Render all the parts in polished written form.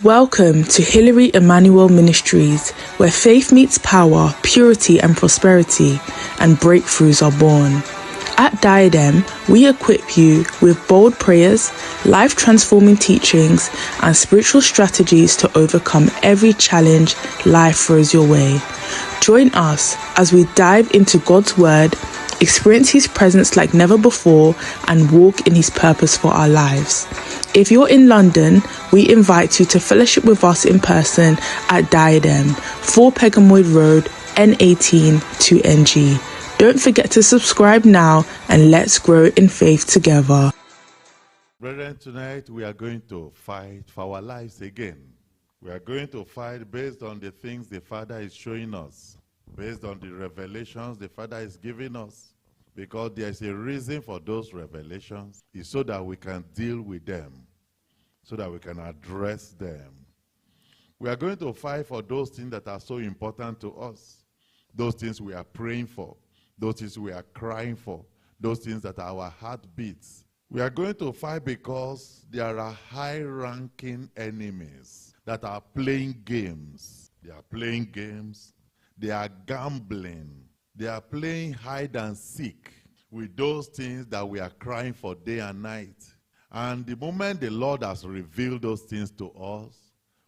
Welcome to Hilary Emmanuel Ministries, where faith meets power, purity and prosperity, and breakthroughs are born. At Diadem, we equip you with bold prayers, life-transforming teachings, and spiritual strategies to overcome every challenge life throws your way. Join us as we dive into God's Word, experience His presence like never before, and walk in His purpose for our lives. If you're in London, we invite you to fellowship with us in person at Diadem, 4 Pegamoid Road, N18 2NG. Don't forget to subscribe now and let's grow in faith together. Brethren, tonight we are going to fight for our lives again. We are going to fight based on the things the Father is showing us, based on the revelations the Father is giving us, because there is a reason for those revelations. It's so that we can deal with them, so that we can address them. We are going to fight for those things that are so important to us, those things we are praying for, those things we are crying for, those things that are our heartbeats. We are going to fight because there are high-ranking enemies that are playing games. They are playing games. They are gambling. They are playing hide and seek with those things that we are crying for day and night. And the moment the Lord has revealed those things to us,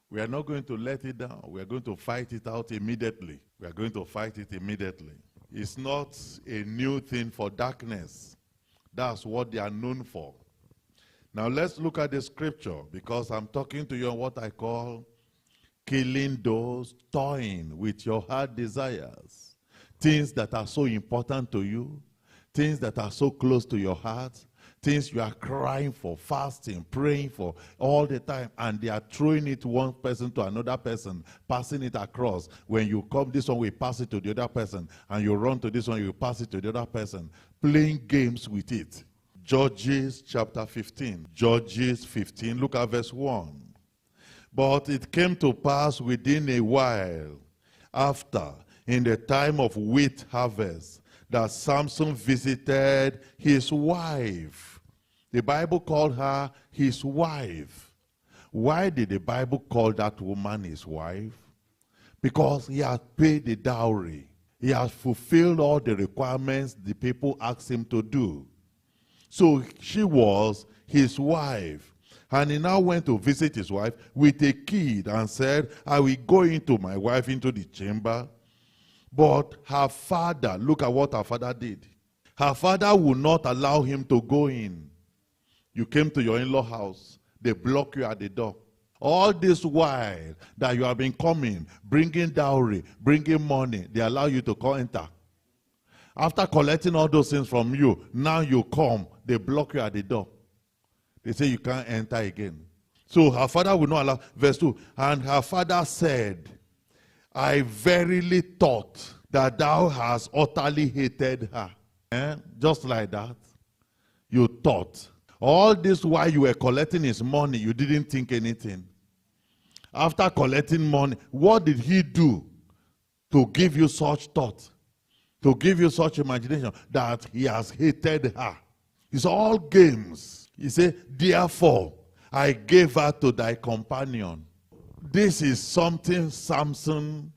we are not going to let it down. We are going to fight it out immediately. We are going to fight it immediately. It's not a new thing for darkness. That's what they are known for. Now let's look at the scripture, because I'm talking to you on what I call killing those toying with your heart desires. Things that are so important to you, things that are so close to your heart, things you are crying for, fasting, praying for all the time, and they are throwing it one person to another person, passing it across. When you come this one, we pass it to the other person, and you run to this one, you pass it to the other person, playing games with it. Judges chapter 15. Judges 15, look at verse 1. But it came to pass within a while after, in the time of wheat harvest, that Samson visited his wife. The Bible called her his wife. Why did the Bible call that woman his wife? Because he had paid the dowry. He had fulfilled all the requirements the people asked him to do. So she was his wife. And he now went to visit his wife with a kid and said, I will go into my wife into the chamber. But her father, look at what her father did. Her father would not allow him to go in. You came to your in-law house. They block you at the door. All this while that you have been coming, bringing dowry, bringing money, they allow you to enter. After collecting all those things from you, now you come, they block you at the door. They say you can't enter again. So her father would not allow. Verse 2, and her father said, I verily thought that thou hast utterly hated her. Just like that. You thought. All this while you were collecting his money, you didn't think anything. After collecting money, what did he do to give you such thought? To give you such imagination that he has hated her? It's all games. He said, therefore, I gave her to thy companion. This is something Samson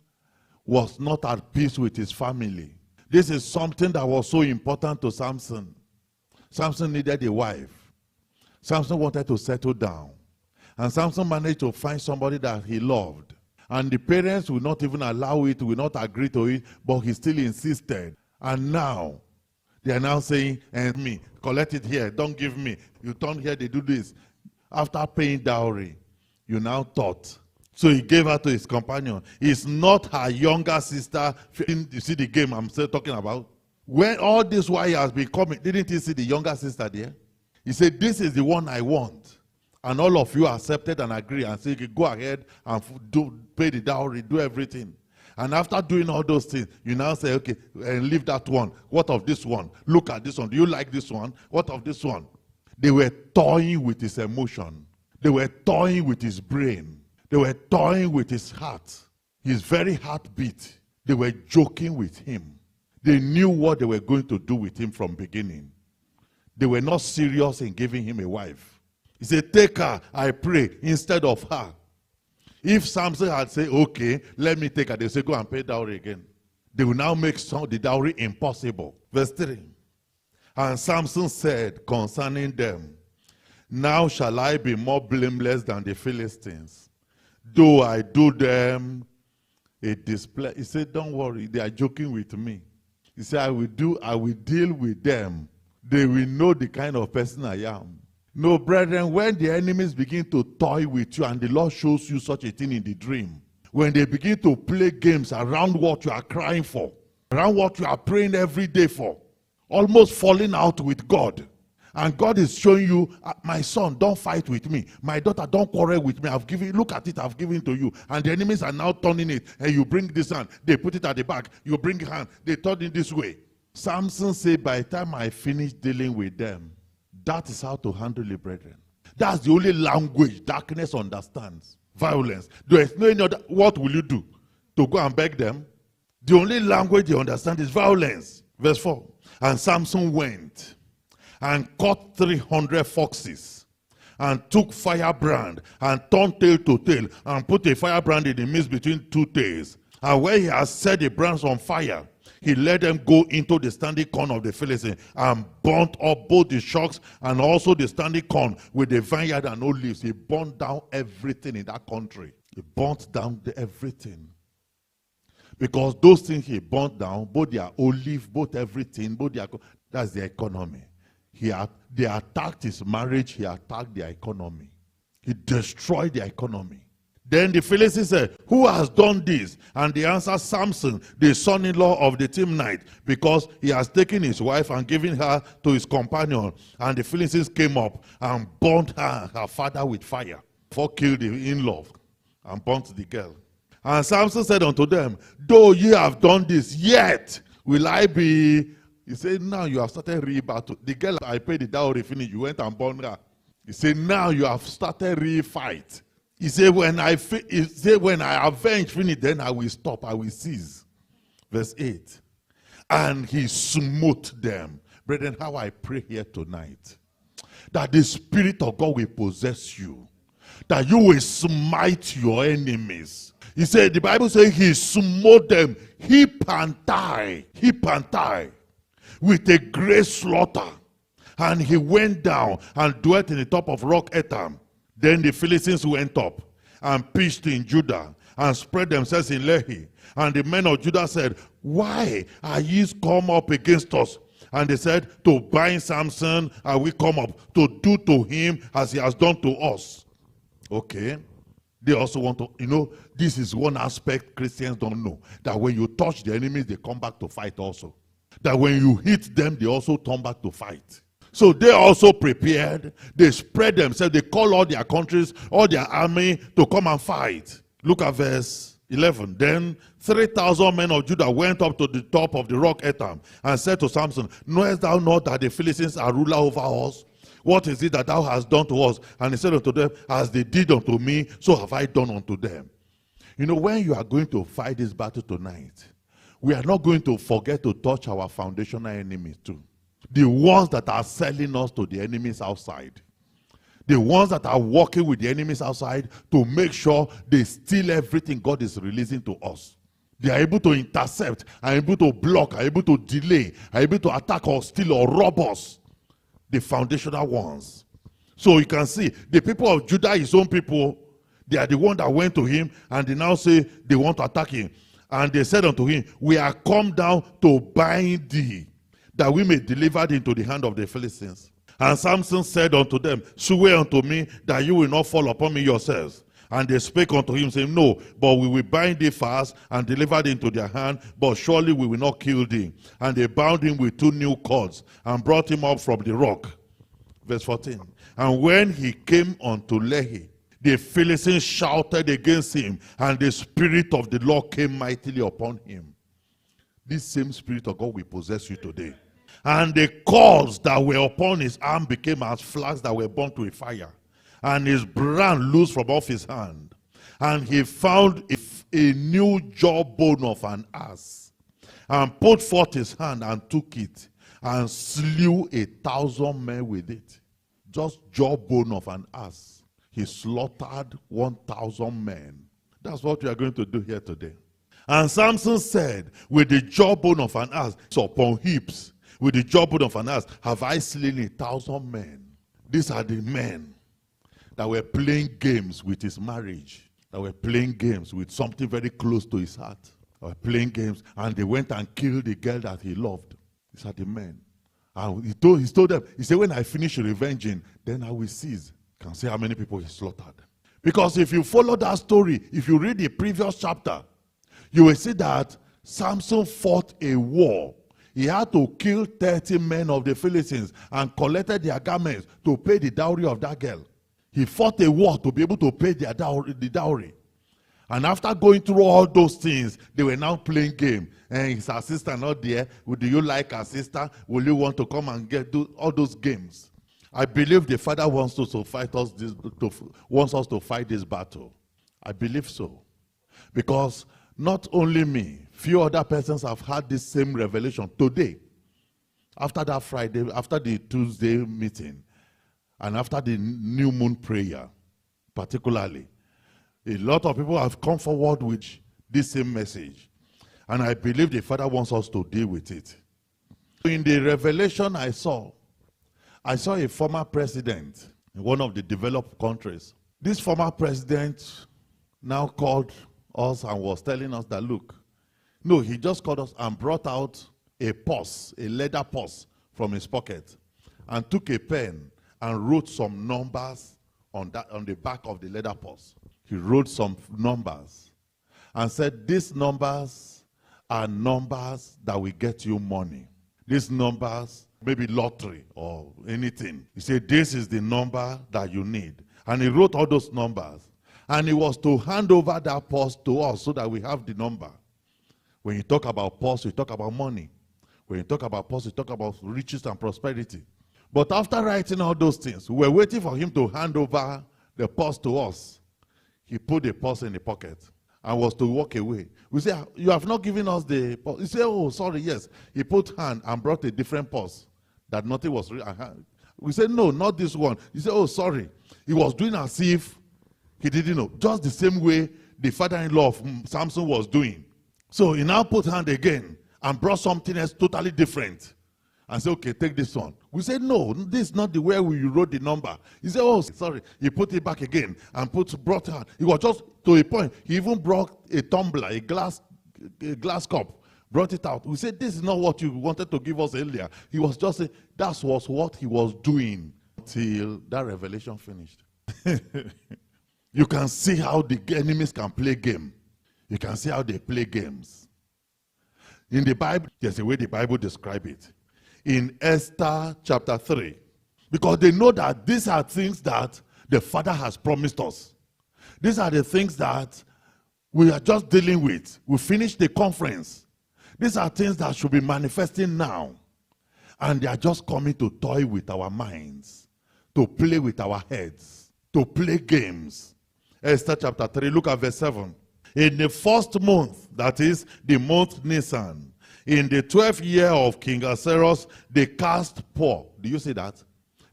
was not at peace with his family. This is something that was so important to Samson. Samson needed a wife. Samson wanted to settle down. And Samson managed to find somebody that he loved. And the parents would not even allow it, would not agree to it, but he still insisted. And now, they are now saying, and me, collect it here, don't give me. You turn here, they do this. After paying dowry, you now thought. So he gave her to his companion. It's not her younger sister. You see the game I'm still talking about? When all this while he has been coming, didn't he see the younger sister there? He said, this is the one I want. And all of you accepted and agreed and said, go ahead and pay the dowry, do everything. And after doing all those things, you now say, okay, and leave that one. What of this one? Look at this one. Do you like this one? What of this one? They were toying with his emotion. They were toying with his brain. They were toying with his heart, his very heartbeat. They were joking with him. They knew what they were going to do with him from beginning. They were not serious in giving him a wife. He said, take her, I pray, instead of her. If Samson had said, okay, let me take it, they say, go and pay dowry again. They will now make the dowry impossible. Verse 3. And Samson said concerning them, now shall I be more blameless than the Philistines, though I do them a display. He said, don't worry, they are joking with me. He said, I will deal with them. They will know the kind of person I am. No, brethren, when the enemies begin to toy with you and the Lord shows you such a thing in the dream, when they begin to play games around what you are crying for, around what you are praying every day for, almost falling out with God, and God is showing you, my son, don't fight with me. My daughter, don't quarrel with me. I've given, look at it, I've given to you. And the enemies are now turning it. And you bring this hand, they put it at the back. You bring your hand, they turn it this way. Samson said, by the time I finish dealing with them, that is how to handle it, brethren. That's the only language darkness understands. Violence. There is no any other. What will you do? To go and beg them? The only language they understand is violence. Verse 4. And Samson went and caught 300 foxes and took firebrand and turned tail to tail and put a firebrand in the midst between two tails. And when he had set the brands on fire, he let them go into the standing corn of the Philistines and burnt up both the shocks and also the standing corn with the vineyard and olives. He burnt down everything in that country. He burnt down everything. Because those things he burnt down, both their olive, both everything, that's the economy. They attacked his marriage, he attacked their economy. He destroyed their economy. Then the Philistines said, who has done this? And they answered, Samson, the son-in-law of the Timnite, because he has taken his wife and given her to his companion. And the Philistines came up and burnt her father with fire. For killed the in-law and burnt the girl. And Samson said unto them, though ye have done this, yet will I be... He said, now you have started real battle. The girl I paid the dowry finish, you went and burned her. He said, now you have started real fight. He said, when I avenge finish, then I will stop, I will cease. Verse 8. And he smote them. Brethren, how I pray here tonight, that the Spirit of God will possess you, that you will smite your enemies. He said, the Bible says he smote them, heap and thigh, with a great slaughter. And he went down and dwelt in the top of rock Etam. Then the Philistines went up and pitched in Judah and spread themselves in Lehi. And the men of Judah said, why are ye come up against us? And they said, to bind Samson are we come up, to do to him as he has done to us. Okay. They also want to, this is one aspect Christians don't know. That when you touch the enemies, they come back to fight also. That when you hit them, they also turn back to fight. So they also prepared. They spread themselves. They call all their countries, all their army to come and fight. Look at verse 11. Then 3,000 men of Judah went up to the top of the rock Etam and said to Samson, knowest thou not that the Philistines are ruler over us? What is it that thou hast done to us? And he said unto them, as they did unto me, so have I done unto them. When you are going to fight this battle tonight, we are not going to forget to touch our foundational enemies too. The ones that are selling us to the enemies outside. The ones that are working with the enemies outside to make sure they steal everything God is releasing to us. They are able to intercept, are able to block, are able to delay, are able to attack or steal or rob us. The foundational ones. So you can see, the people of Judah, his own people, they are the one that went to him and they now say they want to attack him. And they said unto him, we are come down to bind thee, that we may deliver thee into the hand of the Philistines. And Samson said unto them, swear unto me that you will not fall upon me yourselves. And they spake unto him, saying, no, but we will bind thee fast and deliver thee into their hand, but surely we will not kill thee. And they bound him with 2 new cords and brought him up from the rock. Verse 14. And when he came unto Lehi, the Philistines shouted against him, and the Spirit of the Lord came mightily upon him. This same Spirit of God will possess you today. And the cords that were upon his arm became as flax that were burnt to a fire. And his brand loosed from off his hand. And he found a new jawbone of an ass, and put forth his hand and took it, and slew 1,000 men with it. Just jawbone of an ass. He slaughtered 1,000 men That's what we are going to do here today. And Samson said, with the jawbone of an ass, so upon hips, with the jawbone of an ass, have I slain 1,000 men. These are the men that were playing games with his marriage, that were playing games with something very close to his heart. They were playing games, and they went and killed the girl that he loved. These are the men. And he told them, he said, when I finish revenging, then I will cease. Can see how many people he slaughtered. Because if you follow that story, if you read the previous chapter, you will see that Samson fought a war. He had to kill 30 men of the Philistines and collected their garments to pay the dowry of that girl. He fought a war to be able to pay the dowry. And after going through all those things, they were now playing game. And his assistant not there. Do you like our sister? Will you want to come and do all those games? I believe the Father wants us to fight this battle. I believe so. Because not only me, few other persons have had this same revelation today. After that Friday, after the Tuesday meeting, and after the new moon prayer, particularly, a lot of people have come forward with this same message. And I believe the Father wants us to deal with it. In the revelation I saw a former president in one of the developed countries. This former president now called us and was telling us that, look, no, he just called us and brought out a purse, a leather purse from his pocket, and took a pen and wrote some numbers on the back of the leather purse. He wrote some numbers and said, these numbers are numbers that will get you money. These numbers, maybe lottery or anything. He said, this is the number that you need. And he wrote all those numbers. And he was to hand over that purse to us so that we have the number. When you talk about purse, you talk about money. When you talk about purse, you talk about riches and prosperity. But after writing all those things, we were waiting for him to hand over the purse to us. He put the purse in the pocket and was to walk away. We said, you have not given us the purse. He said, oh, sorry, yes. He put hand and brought a different purse that nothing was. We said, no, not this one. He said, oh, sorry. He was doing as if he didn't know. Just the same way the father-in-law of Samson was doing. So he now put hand again and brought something else totally different. And said, okay, take this one. We said, no, this is not the way we wrote the number. He said, oh, sorry. He put it back again and brought her. He was just to a point. He even brought a tumbler, a glass cup, brought it out. We said, this is not what you wanted to give us earlier. He was just saying, that was what he was doing till that revelation finished. You can see how the enemies can play game. You can see how they play games. In the Bible, there's a way the Bible describes it. In Esther chapter 3. Because they know that these are things that the Father has promised us. These are the things that we are just dealing with. We finished the conference. These are things that should be manifesting now. And they are just coming to toy with our minds, to play with our heads, to play games. Esther chapter 3, look at verse 7. In the first month, that is the month Nisan, in the 12th year of King Ahasuerus, they cast pour. Do you see that?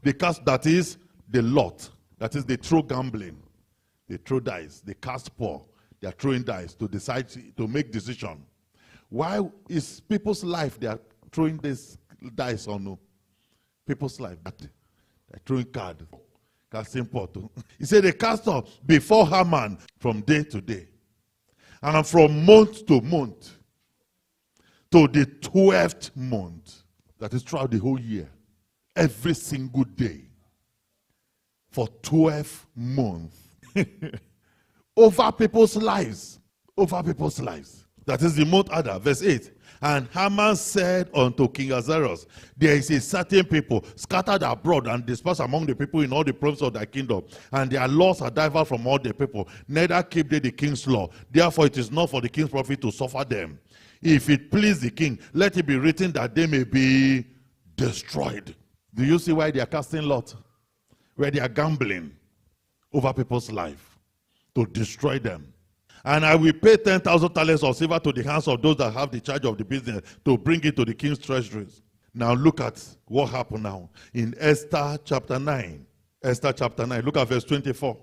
They cast, that is the lot. That is the true gambling. They throw dice. They cast pour. They are throwing dice to decide, to make decision. Why is people's life they are throwing this dice on? No? People's life. They're throwing card. Casting pot. He said they cast off before Haman from day to day. And from month to month. To the 12th month. That is throughout the whole year. Every single day. For 12 months. Over people's lives. Over people's lives. That is the month Adar. Verse 8. And Haman said unto King Ahasuerus, there is a certain people scattered abroad and dispersed among the people in all the provinces of thy kingdom, and their laws are diverse from all the people. Neither keep they the king's law. Therefore it is not for the king's profit to suffer them. If it please the king, let it be written that they may be destroyed. Do you see why they are casting lot? Where they are gambling over people's life to destroy them. And I will pay 10,000 talents of silver to the hands of those that have the charge of the business to bring it to the king's treasuries. Now look at what happened now in Esther chapter 9. Esther chapter 9. Look at verse 24.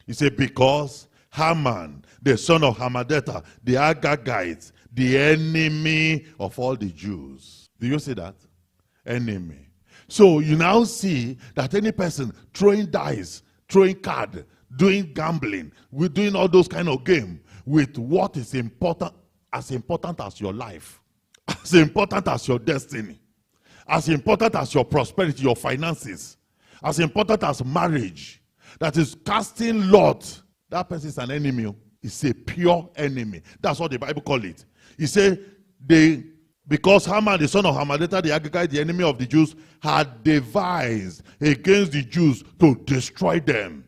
He said, because Haman, the son of Hammedatha, the Agagite, the enemy of all the Jews. Do you see that? Enemy. So you now see that any person throwing dice, throwing card, doing gambling, with doing all those kind of game with what is important as your life, as important as your destiny, as important as your prosperity, your finances, as important as marriage, that is casting lot, that person is an enemy. It's a pure enemy. That's what the Bible calls it. He said, because Haman, the son of Hammedatha, the Agagite, the enemy of the Jews, had devised against the Jews to destroy them.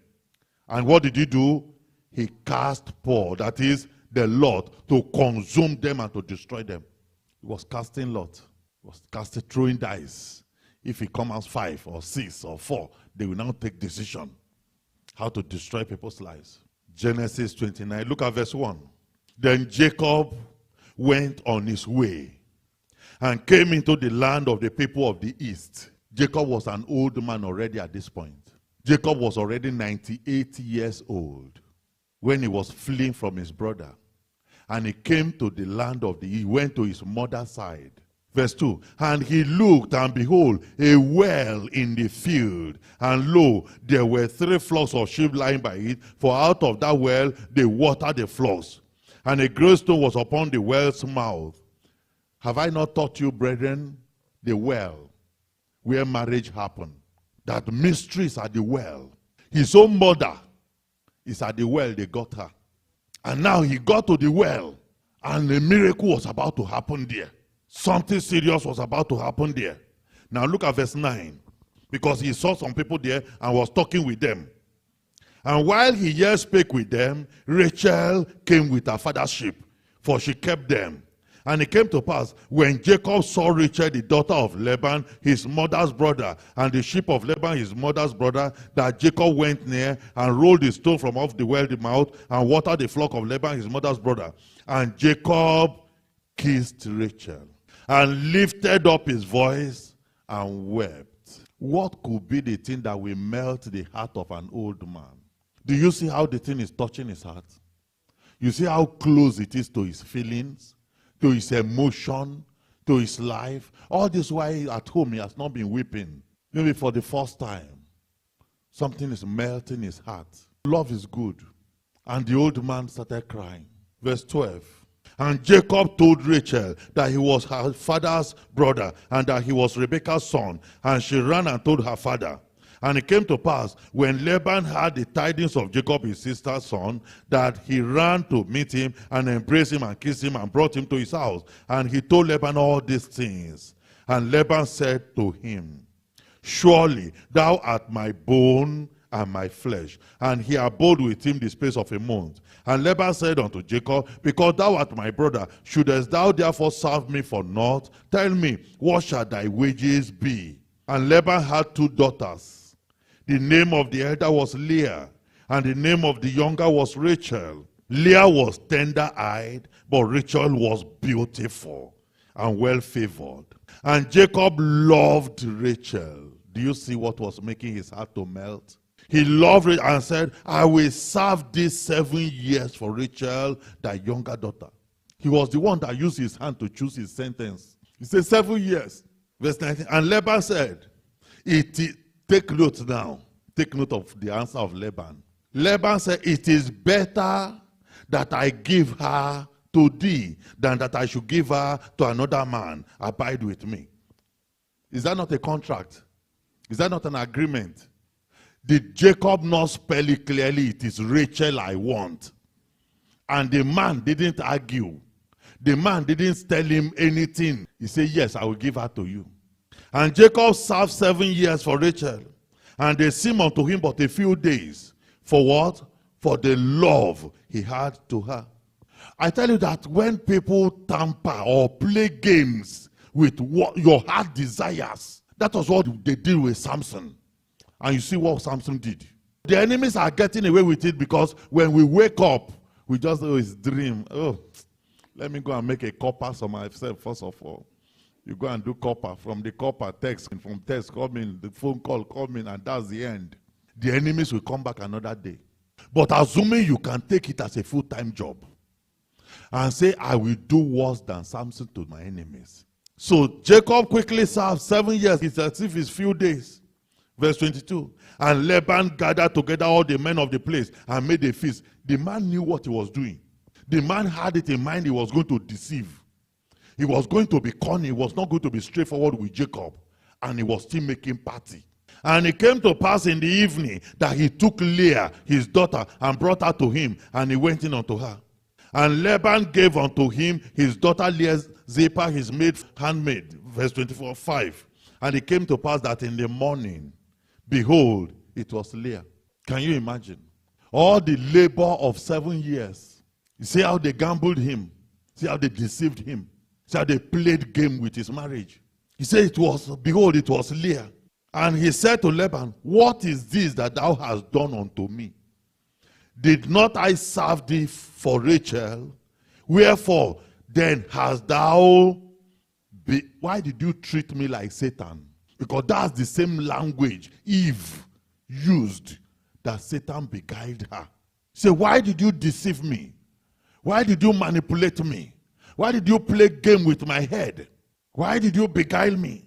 And what did he do? He cast Paul, that is the lot, to consume them and to destroy them. He was casting lot. He was casting, throwing dice. If he comes out 5 or 6 or 4, they will now take decision how to destroy people's lives. Genesis 29, look at verse 1. Then Jacob went on his way and came into the land of the people of the east. Jacob was an old man already at this point. Jacob was already 98 years old when he was fleeing from his brother. And he came to the land of the east. He went to his mother's side. Verse 2, and he looked, and behold, a well in the field. And lo, there were 3 flocks of sheep lying by it, for out of that well they watered the flocks. And a great stone was upon the well's mouth. Have I not taught you, brethren, the well, where marriage happened? That mysteries at the well. His own mother is at the well, they got her. And now he got to the well, and a miracle was about to happen there. Something serious was about to happen there. Now look at verse 9. Because he saw some people there and was talking with them. And while he yet spake with them, Rachel came with her father's sheep, for she kept them. And it came to pass, when Jacob saw Rachel, the daughter of Laban, his mother's brother, and the sheep of Laban, his mother's brother, that Jacob went near and rolled the stone from off the well mouth and watered the flock of Laban, his mother's brother. And Jacob kissed Rachel and lifted up his voice and wept. What could be the thing that will melt the heart of an old man? Do you see how the thing is touching his heart? You see how close it is to his feelings, to his emotion, to his life. All this while at home he has not been weeping. Maybe for the first time, something is melting his heart. Love is good. And the old man started crying. Verse 12. And Jacob told Rachel that he was her father's brother and that he was Rebekah's son. And she ran and told her father. And it came to pass, when Laban heard the tidings of Jacob, his sister's son, that he ran to meet him and embraced him and kissed him and brought him to his house. And he told Laban all these things. And Laban said to him, surely thou art my bone and my flesh. And he abode with him the space of a month. And Laban said unto Jacob, because thou art my brother, shouldest thou therefore serve me for naught? Tell me, what shall thy wages be? And Laban had 2 daughters. The name of the elder was Leah, and the name of the younger was Rachel. Leah was tender-eyed, but Rachel was beautiful and well-favored. And Jacob loved Rachel. Do you see what was making his heart to melt? He loved it and said, I will serve these 7 years for Rachel, thy younger daughter. He was the one that used his hand to choose his sentence. He said 7 years. Verse 19. And Laban said, take note now. Take note of the answer of Laban. Laban said, it is better that I give her to thee than that I should give her to another man. Abide with me. Is that not a contract? Is that not an agreement? Did Jacob not spell it clearly? It is Rachel I want. And the man didn't argue. The man didn't tell him anything. He said, yes, I will give her to you. And Jacob served 7 years for Rachel. And they seemed unto him but a few days. For what? For the love he had to her. I tell you that when people tamper or play games with what your heart desires, that was what they did with Samson. And you see what Samson did. The enemies are getting away with it because when we wake up, we just always dream. Oh, let me go and make a copper for myself first of all. You go and do copper. From the copper, text. And from text, come in. The phone call, come in. And that's the end. The enemies will come back another day. But assuming you can take it as a full-time job and say, I will do worse than Samson to my enemies. So Jacob quickly served 7 years. It's as if it's few days. Verse 22. And Laban gathered together all the men of the place and made a feast. The man knew what he was doing. The man had it in mind he was going to deceive. He was going to be cunning. He was not going to be straightforward with Jacob. And he was still making party. And it came to pass in the evening that he took Leah, his daughter, and brought her to him. And he went in unto her. And Laban gave unto him his daughter Leah, Zilpah, his handmaid. Verse 24, 5. And it came to pass that in the morning, behold, it was Leah. Can you imagine? All the labor of 7 years. You see how they gambled him. See how they deceived him. See how they played game with his marriage. He said it was, behold, it was Leah. And he said to Laban, what is this that thou hast done unto me? Did not I serve thee for Rachel? Wherefore then hast thou why did you treat me like Satan? Because that's the same language Eve used that Satan beguiled her. Say, why did you deceive me? Why did you manipulate me? Why did you play game with my head? Why did you beguile me?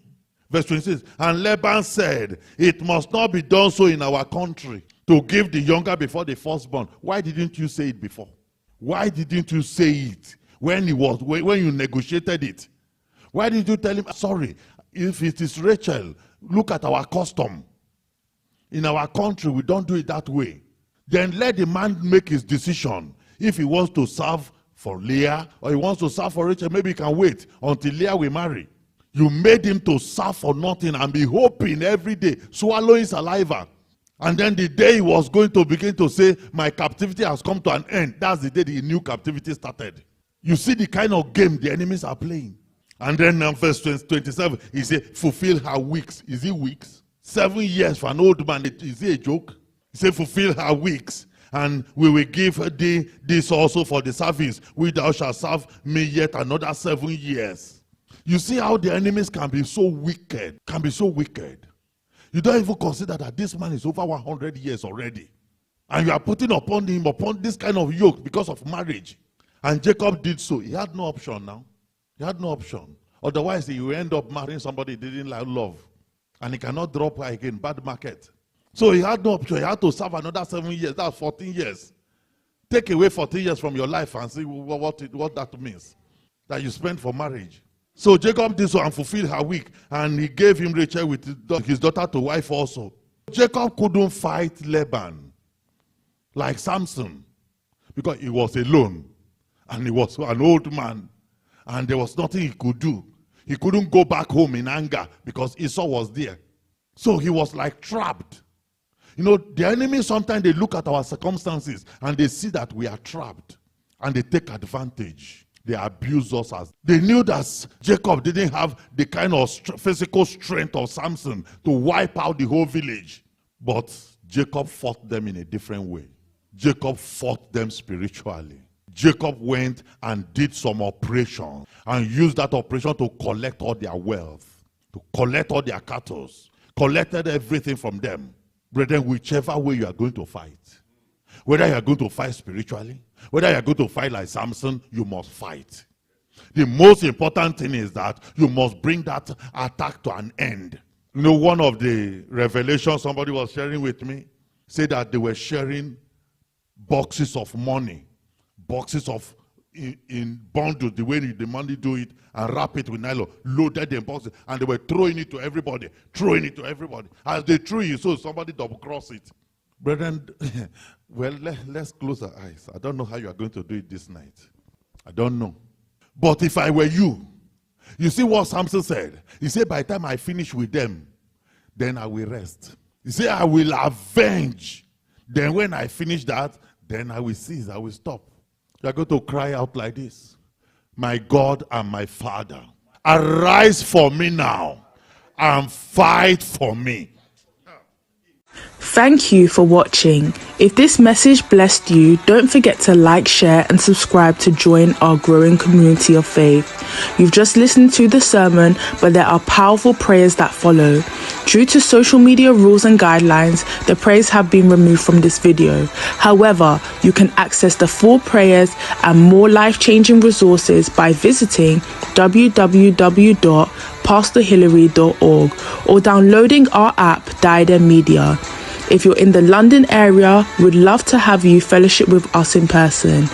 Verse 26, and Laban said, it must not be done so in our country, to give the younger before the firstborn. Why didn't you say it before? Why didn't you say it when you negotiated it? Why didn't you tell him, sorry, if it is Rachel, look at our custom. In our country, we don't do it that way. Then let the man make his decision. If he wants to serve for Leah or he wants to serve for Rachel, maybe he can wait until Leah will marry. You made him to serve for nothing and be hoping every day, swallowing saliva. And then the day he was going to begin to say, my captivity has come to an end, that's the day the new captivity started. You see the kind of game the enemies are playing. And then in verse 27, he said, fulfill her weeks. Is it weeks? 7 years for an old man, is it a joke? He said, fulfill her weeks, and we will give thee this also for the service, which thou shalt serve me yet another 7 years. You see how the enemies can be so wicked, You don't even consider that this man is over 100 years already. And you are putting upon him this kind of yoke because of marriage. And Jacob did so. He had no option now. He had no option. Otherwise, he will end up marrying somebody he didn't love. And he cannot drop her again, bad market. So he had no option. He had to serve another 7 years. That's 14 years. Take away 14 years from your life and see what that means. That you spent for marriage. So Jacob did so and fulfilled her week. And he gave him Rachel with his daughter to wife also. Jacob couldn't fight Laban like Samson. Because he was alone. And he was an old man. And there was nothing he could do. He couldn't go back home in anger because Esau was there. So he was like trapped. You know, the enemy, sometimes they look at our circumstances and they see that we are trapped. And they take advantage. They abuse us. They knew that Jacob didn't have the kind of physical strength of Samson to wipe out the whole village. But Jacob fought them in a different way. Jacob fought them spiritually. Jacob went and did some operation and used that operation to collect all their wealth, to collect all their cattle, collected everything from them. Brethren, whichever way you are going to fight, whether you are going to fight spiritually, whether you are going to fight like Samson, you must fight. The most important thing is that you must bring that attack to an end. You know, one of the revelations somebody was sharing with me said that they were sharing boxes of money. Boxes of in bundles, the way the money do it, and wrap it with nylon, loaded in boxes, and they were throwing it to everybody. As they threw it, so somebody double cross it. Brethren, well, let's close our eyes. I don't know how you are going to do it this night. I don't know. But if I were you see what Samson said? He said, by the time I finish with them, then I will rest. He said, I will avenge. Then when I finish that, then I will cease, I will stop. You are going to cry out like this. My God and my Father, arise for me now and fight for me. Thank you for watching. If this message blessed you, don't forget to like, share and subscribe to join our growing community of faith. You've just listened to the sermon, but there are powerful prayers that follow. Due to social media rules and guidelines, the prayers have been removed from this video. However, you can access the full prayers and more life-changing resources by visiting www.pastorhillary.org or downloading our app, Diadem Media. If you're in the London area, we'd love to have you fellowship with us in person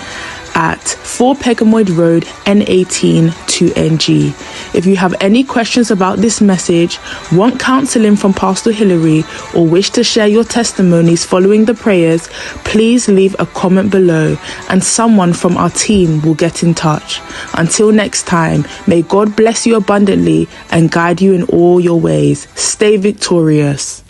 at 4 Pegamoid Road, N18 2NG. If you have any questions about this message, want counseling from Pastor Hillary, or wish to share your testimonies following the prayers, please leave a comment below and someone from our team will get in touch. Until next time, may God bless you abundantly and guide you in all your ways. Stay victorious.